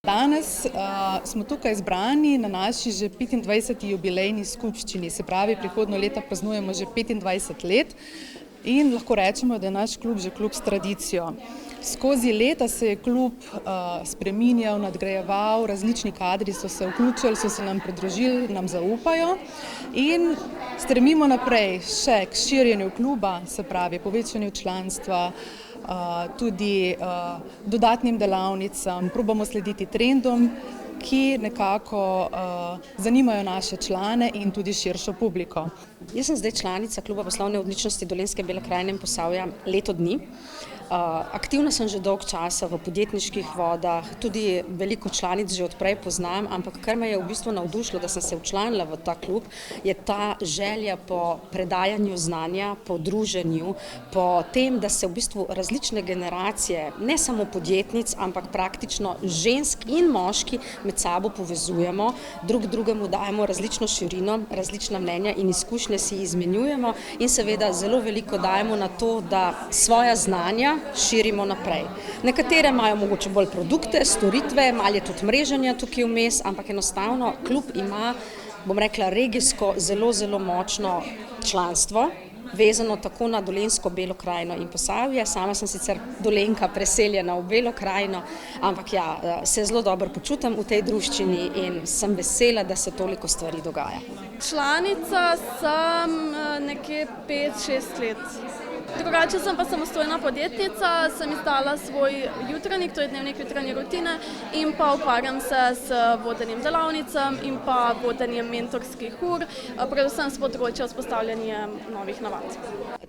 Danes smo tukaj zbrani na naši že 25. jubilejni skupščini, se pravi, prihodnje leto praznujemo že 25 let in lahko rečemo, da je naš klub že klub s tradicijo. Skozi leta se je klub spreminjal, nadgrajeval, različni kadri so se vključili, so se nam pridružili, nam zaupajo in stremimo naprej še k širjenju kluba, se pravi povečanju članstva, tudi dodatnim delavnicam, probamo slediti trendom, ki nekako zanimajo naše člane in tudi širšo publiko. Jaz sem zdaj članica Kluba poslovne odličnosti Dolenjske, Bele krajine in Posavja leto dni. Aktivna sem že dolg časa v podjetniških vodah, tudi veliko članic že odprej poznam, ampak kar me je v bistvu navdušilo, da sem se včlanila v ta klub, je ta želja po predajanju znanja, po druženju, po tem, da se v bistvu različne generacije, ne samo podjetnic, ampak praktično žensk in moški med sabo povezujemo, drug drugemu dajemo različno širino, različna mnenja in izkušnje si izmenjujemo in seveda zelo veliko dajemo na to, da svoja znanja širimo naprej. Nekatere imajo mogoče bolj produkte, storitve, malo je tudi mreženja tukaj vmes, ampak enostavno klub ima, bom rekla, regijsko zelo močno članstvo, vezano tako na Dolenjsko, Belo krajino in Posavje. Sama sem sicer Dolenjka preseljena v Belo krajino, ampak ja, se zelo dobro počutim v tej druščini in sem vesela, da se toliko stvari dogaja. Članica sem nekje 5-6 let. Drugače sem pa samostojna podjetnica, sem izdala svoj jutranjik, to je dnevnik jutranje rutine in pa ukvarjam se s vodenjem delavnicam in pa vodenjem mentorskih ur, predvsem s področja vzpostavljanja novih navad.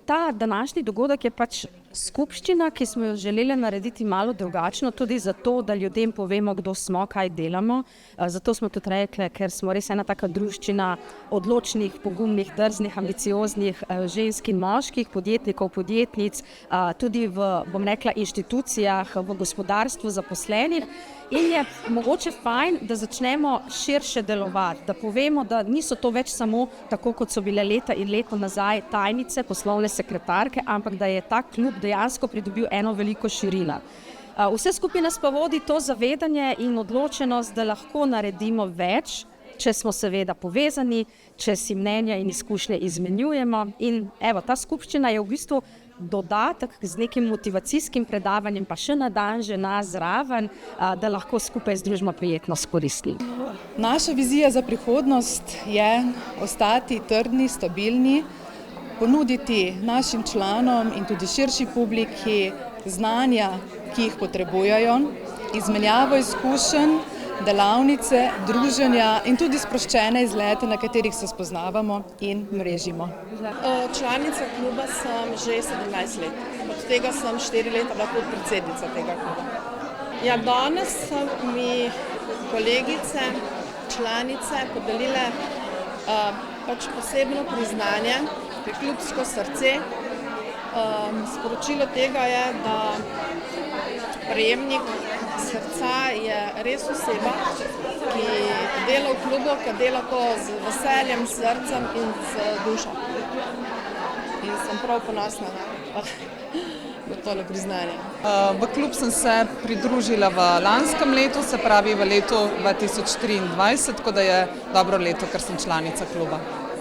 Ta današnji dogodek je pač skupščina, ki smo jo želeli narediti malo drugačno, tudi zato, da ljudem povemo, kdo smo, kaj delamo. Zato smo tudi rekli, ker smo res ena taka druščina odločnih, pogumnih, drznih, ambicioznih žensk in moških, podjetnikov, podjetnic, tudi v, bom rekla, inštitucijah, v gospodarstvu zaposlenih. In je mogoče fajn, da začnemo širše delovati, da povemo, da niso to več samo tako, kot so bile leta in leto nazaj tajnice, poslovne sekretarke, ampak da je ta klub dejansko pridobil eno veliko širino. Vse skupaj nas pa vodi to zavedanje in odločenost, da lahko naredimo več, če smo seveda povezani, če si mnenja in izkušnje izmenjujemo. In evo, ta skupščina je v bistvu dodatek z nekim motivacijskim predavanjem, pa še na dan žena zraven, da lahko skupaj z družbo prijetno izkoristimo. Naša vizija za prihodnost je ostati trdni, stabilni, ponuditi našim članom in tudi širši publiki znanja, ki jih potrebujejo, izmenjavo izkušenj, delavnice, druženja in tudi sproščene izlete, na katerih se spoznavamo in mrežimo. Članica kluba sem že 17 let, od tega sem 4 leta bila tudi predsednica tega kluba. Ja, danes so mi kolegice, članice podelile pač posebno priznanje, klubsko srce. Sporočilo tega je, da prejemnik srca je res oseba, ki dela v klubu, ki dela to z veseljem, s srcem in z dušo. In sem prav ponosna na tole priznanje. V klub sem se pridružila v lanskem letu, se pravi v letu 2023, tako da je dobro leto, ker sem članica kluba.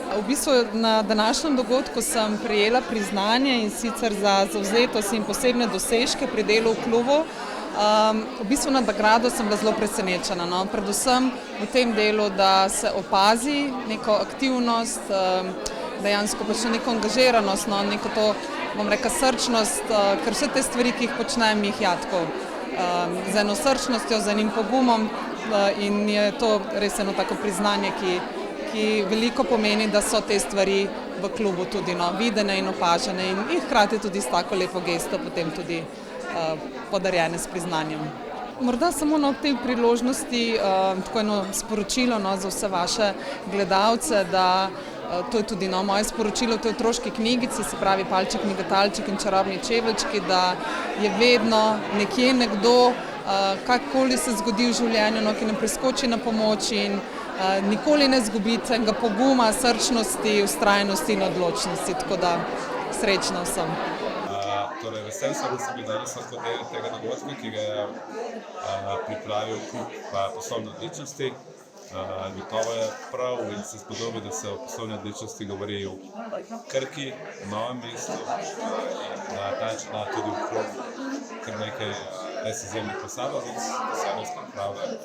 V bistvu na današnjem dogodku sem prejela priznanje in sicer za zavzetost in posebne dosežke pri delu v klubu. V bistvu na nagrado sem bila zelo presenečena, no? Predvsem v tem delu, da se opazi neko aktivnost, dejansko pač neko angažiranost, no? Neko to, bom rekla, srčnost, ker vse te stvari, ki jih počnem, jih tako z eno srčnostjo, z enim pogumom in je to res eno tako priznanje, ki veliko pomeni, da so te stvari v klubu tudi videne in opažene in hkrati tudi s tako lepo gesto potem tudi podarjene s priznanjem. Morda samo na tej priložnosti tako eno sporočilo za vse vaše gledalce, da to je tudi moje sporočilo v tej otroški knjigici, se pravi Palček, Migdalček in čarobni čeveljčki, da je vedno nekje nekdo, kakorkoli se zgodi v življenju, ki nam priskoči na pomoč in nikoli ne zgubiti enega poguma, srčnosti, vztrajnosti in odločnosti, tako da srečno vsem. Torej, vesel sem, da sem bil danes lahko del tega dogodka, ki ga je pripravil klub poslovne odličnosti. Gotovo je prav in se spodobi, da se o poslovni odličnosti govori v Krki, v Novem mestu in na ta način tudi v klub kar nekaj res izjemnih posameznic, ki se res pripravljajo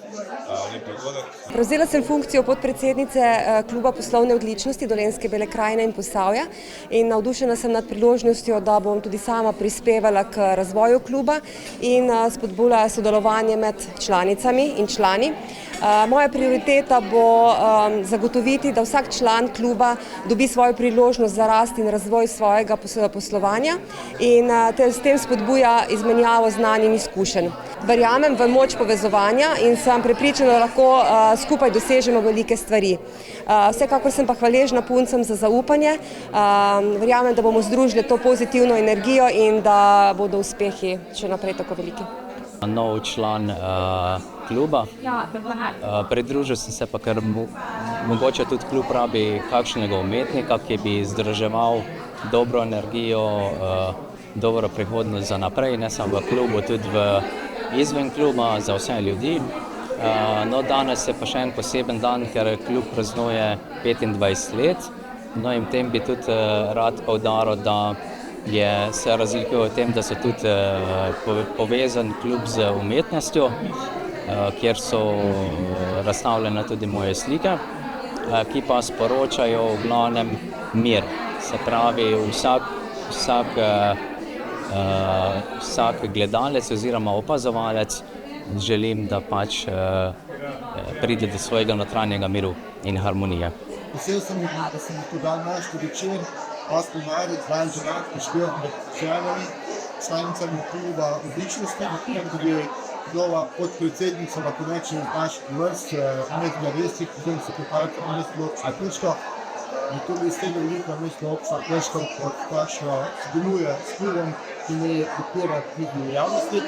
lep dogodek. Prevzela sem funkcijo podpredsednice Kluba poslovne odličnosti Dolenjske Bele krajine in Posavja in navdušena sem nad priložnostjo, da bom tudi sama prispevala k razvoju kluba in spodbujala sodelovanje med članicami in člani. Moja prioriteta bo zagotoviti, da vsak član kluba dobi svojo priložnost za rast in razvoj svojega poslovanja in s tem spodbuja izmenjavo znanj in izkušenj. Verjamem v moč povezovanja in sem prepričana, da lahko skupaj dosežemo velike stvari. Vsekakor sem pa hvaležna puncem za zaupanje. Verjamem, da bomo združili to pozitivno energijo in da bodo uspehi še naprej tako veliki. Nov član kluba. Pridružil sem se pa, ker mogoče tudi klub rabi kakšnega umetnika, ki bi združeval dobro energijo, dobro prihodnost za naprej, ne samo v klubu, tudi izven kluba za vse ljudi. No, danes je pa še en poseben dan, ker klub praznuje 25 let. No in tem bi tudi rad poudaril, da se razlikuje v tem, da so tudi povezan klub z umetnostjo, kjer so razstavljene tudi moje slike, ki pa sporočajo v glavnem mir. Se pravi, vsak gledalec oziroma opazovalec želim, da pač pride do svojega notranjega miru in harmonije. Vesel sem, da sem to dan naš večer, 8. marec, dan ženak, poštel med članami, članicami kluba odličnosti, ki je nova podpredsednica, lahko rečem, naš vrst, umetnega resih, potem sekretarka mestne občine Krško. In tudi iz tega velika mestna občina Krško sodeluje s klubom, ki me podpira tudi v javnosti.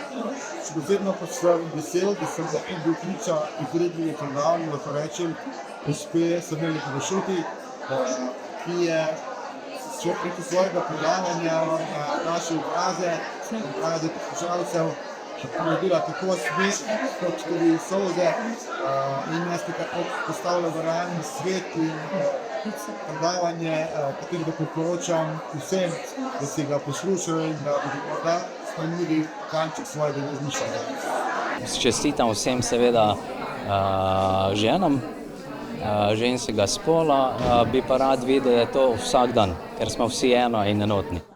Še posebno pa sem vesel, da sem lahko bil priča izrednemu programu, lahko rečem, gospe Sameli Hrvašuti, ki je preko svojega predavanja naše obraze poslušalcev ponudila tako smeh kot tudi solze in jaz nekako postavila v realni svet in predavanje, katerega priporočam vsem, da si ga poslušajo in da bodo morda spremenili kanček svojega razmišljanja. Čestitam vsem seveda ženam ženskega spola, bi pa rad videl, da je to vsak dan, ker smo vsi eno in enotni.